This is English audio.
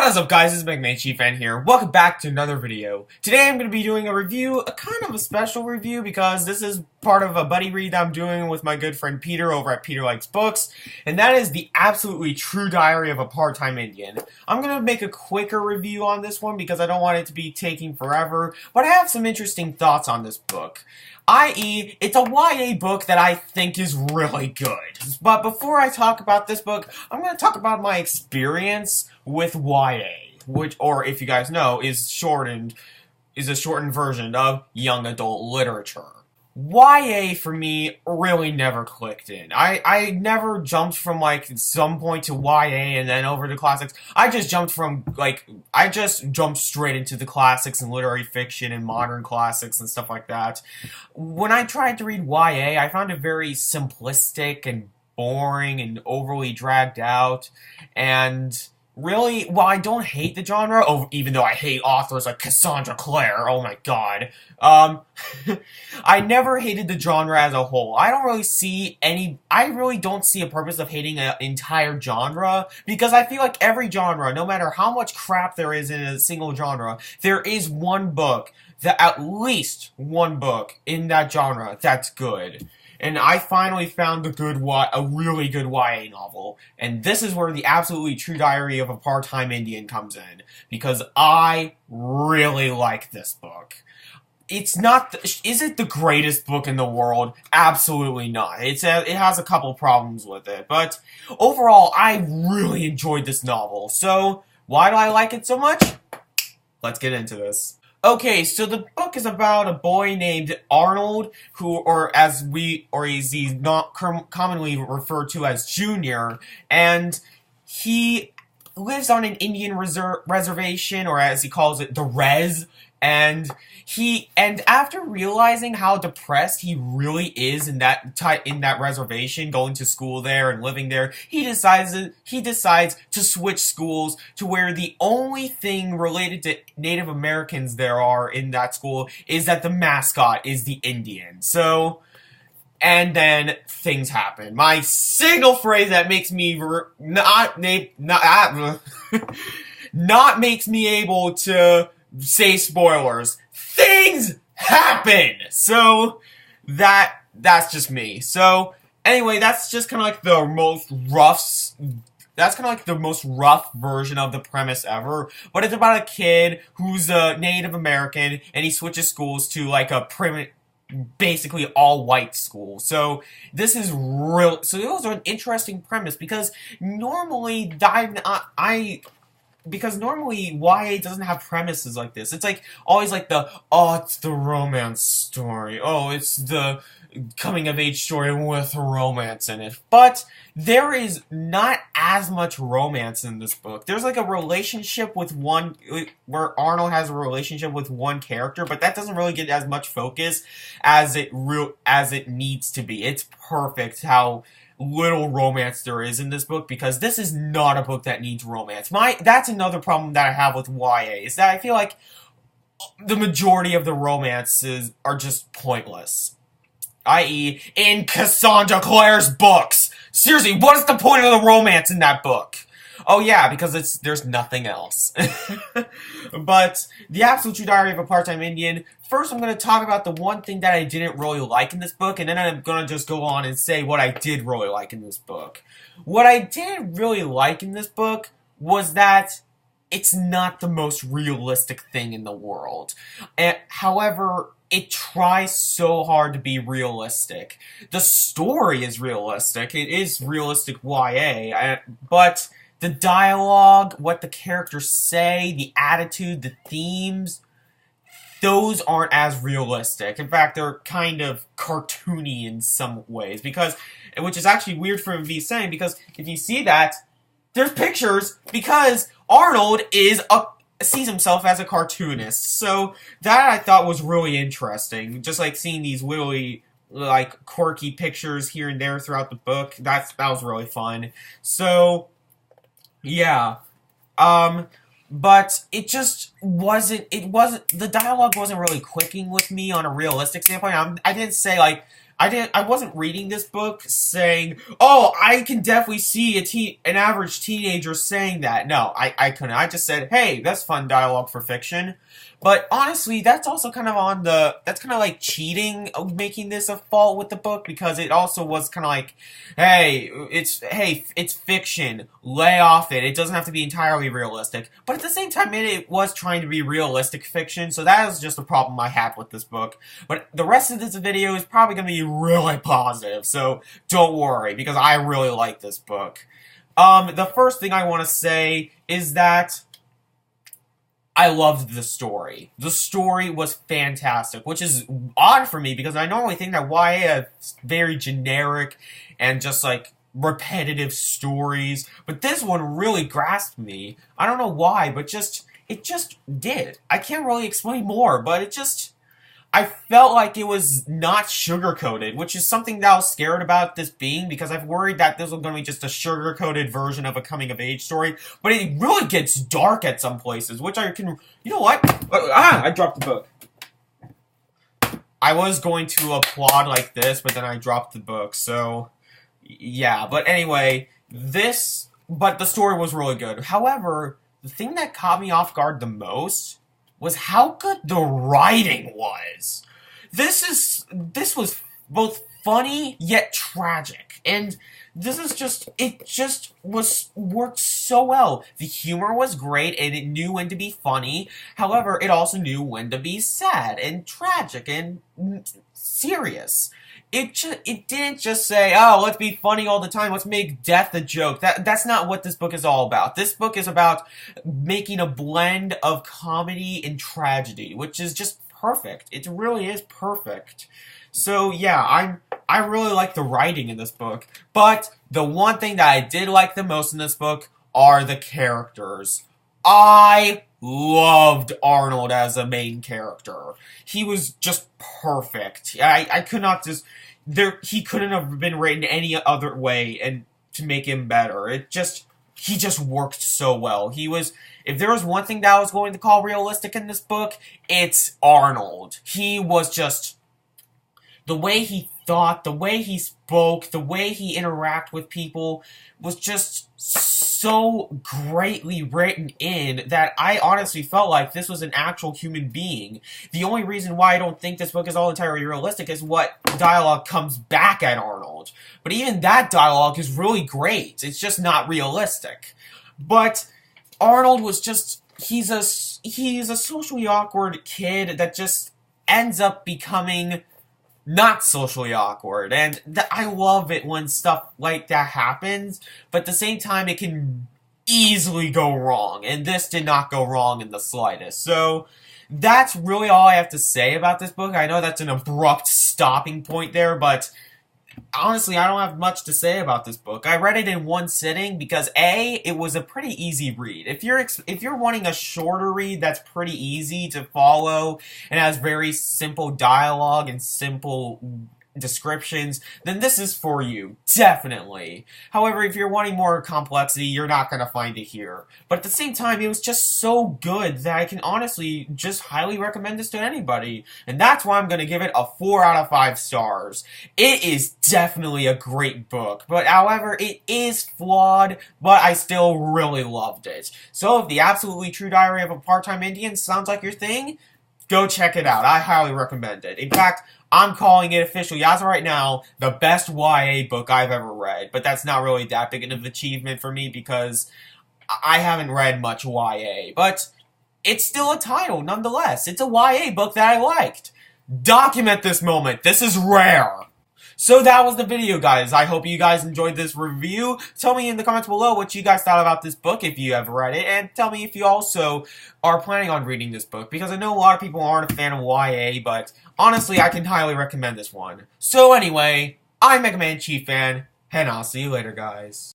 What is up, guys? It's McMahon Chief Fan here. Welcome back to another video. Today I'm going to be doing a review, a kind of a special review, because this is part of a buddy read that I'm doing with my good friend Peter over at Peter Likes Books, and that is The Absolutely True Diary of a Part-Time Indian. I'm going to make a quicker review on this one because I don't want it to be taking forever, but I have some interesting thoughts on this book. I.e., it's a YA book that I think is really good. But before I talk about this book, I'm going to talk about my experience with YA, which, or if you guys know, is a shortened version of young adult literature. YA for me really never clicked in. I never jumped from like some point to YA and then over to classics. I just jumped straight into the classics and literary fiction and modern classics and stuff like that. When I tried to read YA, I found it very simplistic and boring and overly dragged out, and really, while I don't hate the genre, even though I hate authors like Cassandra Clare, oh my god, I never hated the genre as a whole. I really don't see a purpose of hating an entire genre, because I feel like every genre, no matter how much crap there is in a single genre, there is at least one book in that genre that's good. And I finally found a really good YA novel. And this is where The Absolutely True Diary of a Part-Time Indian comes in, because I really like this book. Is it the greatest book in the world? Absolutely not. It has a couple problems with it, but overall, I really enjoyed this novel. So, why do I like it so much? Let's get into this. Okay, so the book is about a boy named Arnold, he's not commonly referred to as Junior, and he lives on an Indian reservation, or as he calls it, the Res, and after realizing how depressed he really is in that reservation, going to school there and living there, he decides to switch schools to where the only thing related to Native Americans there are in that school is that the mascot is the Indian. So, and then things happen. My signal phrase that makes me not makes me able to say spoilers. Things happen! So, that's just me. So, anyway, that's just kind of like the most rough version of the premise ever. But it's about a kid who's a Native American, and he switches schools to like a basically all-white school. So, this is so it was an interesting premise, because normally YA doesn't have premises like this. It's like always like it's the romance story. Oh, it's the coming of age story with romance in it. But there is not as much romance in this book. There's like a relationship where Arnold has a relationship with one character, but that doesn't really get as much focus as it needs to be. It's perfect how little romance there is in this book, because this is not a book that needs romance. That's another problem that I have with YA, is that I feel like the majority of the romances are just pointless. I.e., in Cassandra Clare's books! Seriously, what is the point of the romance in that book? Oh yeah, because there's nothing else. But The Absolute True Diary of a Part-Time Indian, first I'm going to talk about the one thing that I didn't really like in this book, and then I'm going to just go on and say what I did really like in this book. What I didn't really like in this book was that it's not the most realistic thing in the world. However, it tries so hard to be realistic. The story is realistic. It is realistic YA, but the dialogue, what the characters say, the attitude, the themes, those aren't as realistic. In fact, they're kind of cartoony in some ways, which is actually weird for me to be saying, because if you see that, there's pictures, because Arnold sees himself as a cartoonist. So that I thought was really interesting. Just like seeing these really like quirky pictures here and there throughout the book. That was really fun. So yeah. But it just wasn't, the dialogue wasn't really clicking with me on a realistic standpoint. I didn't say like, I wasn't reading this book saying, oh, I can definitely see an average teenager saying that. No, I couldn't. I just said, hey, that's fun dialogue for fiction. But honestly, that's also kind of that's kind of like cheating of making this a fault with the book, because it also was kind of like, hey, it's fiction. Lay off it. It doesn't have to be entirely realistic. But at the same time, it was trying to be realistic fiction, so that was just a problem I had with this book. But the rest of this video is probably going to be really positive, so don't worry, because I really like this book. The first thing I want to say is that I loved the story. The story was fantastic, which is odd for me because I normally think that YA is very generic and just like repetitive stories, but this one really grasped me. I don't know why, but it just did. I can't really explain more, but I felt like it was not sugar-coated, which is something that I was scared about this being, because I've worried that this was going to be just a sugar-coated version of a coming-of-age story, but it really gets dark at some places, which I can... You know what? I dropped the book. I was going to applaud like this, but then I dropped the book, so... Yeah, but anyway, But the story was really good. However, the thing that caught me off guard the most was how good the writing was. This was both funny yet tragic, and it just worked so well. The humor was great, and it knew when to be funny. However, it also knew when to be sad and tragic and serious. It didn't just say, oh, let's be funny all the time, let's make death a joke. That's not what this book is all about. This book is about making a blend of comedy and tragedy, which is just perfect. It really is perfect. So yeah, I really like the writing in this book, but the one thing that I did like the most in this book are the characters. I loved Arnold as a main character. He was just perfect. I could not just... He couldn't have been written any other way and to make him better. He just worked so well. If there was one thing that I was going to call realistic in this book, it's Arnold. He was just... The way he thought, the way he spoke, the way he interacted with people was just so greatly written in that I honestly felt like this was an actual human being. The only reason why I don't think this book is all entirely realistic is what dialogue comes back at Arnold. But even that dialogue is really great. It's just not realistic. But Arnold was just... He's a socially awkward kid that just ends up becoming... not socially awkward, and I love it when stuff like that happens, but at the same time it can easily go wrong, and this did not go wrong in the slightest. So that's really all I have to say about this book. I know that's an abrupt stopping point there, but honestly, I don't have much to say about this book. I read it in one sitting because it was a pretty easy read. If you're wanting a shorter read that's pretty easy to follow and has very simple dialogue and simple descriptions, then this is for you, definitely. However, if you're wanting more complexity, you're not going to find it here. But at the same time, it was just so good that I can honestly just highly recommend this to anybody. And that's why I'm going to give it a 4 out of 5 stars. It is definitely a great book, but however, it is flawed, but I still really loved it. So if The Absolutely True Diary of a Part-Time Indian sounds like your thing, go check it out. I highly recommend it. In fact, I'm calling it officially, as of right now, the best YA book I've ever read. But that's not really that big of an achievement for me because I haven't read much YA. But it's still a title, nonetheless. It's a YA book that I liked. Document this moment. This is rare. So that was the video, guys. I hope you guys enjoyed this review. Tell me in the comments below what you guys thought about this book if you have read it, and tell me if you also are planning on reading this book, because I know a lot of people aren't a fan of YA, but honestly, I can highly recommend this one. So anyway, I'm Mega Man Chief Fan, and I'll see you later, guys.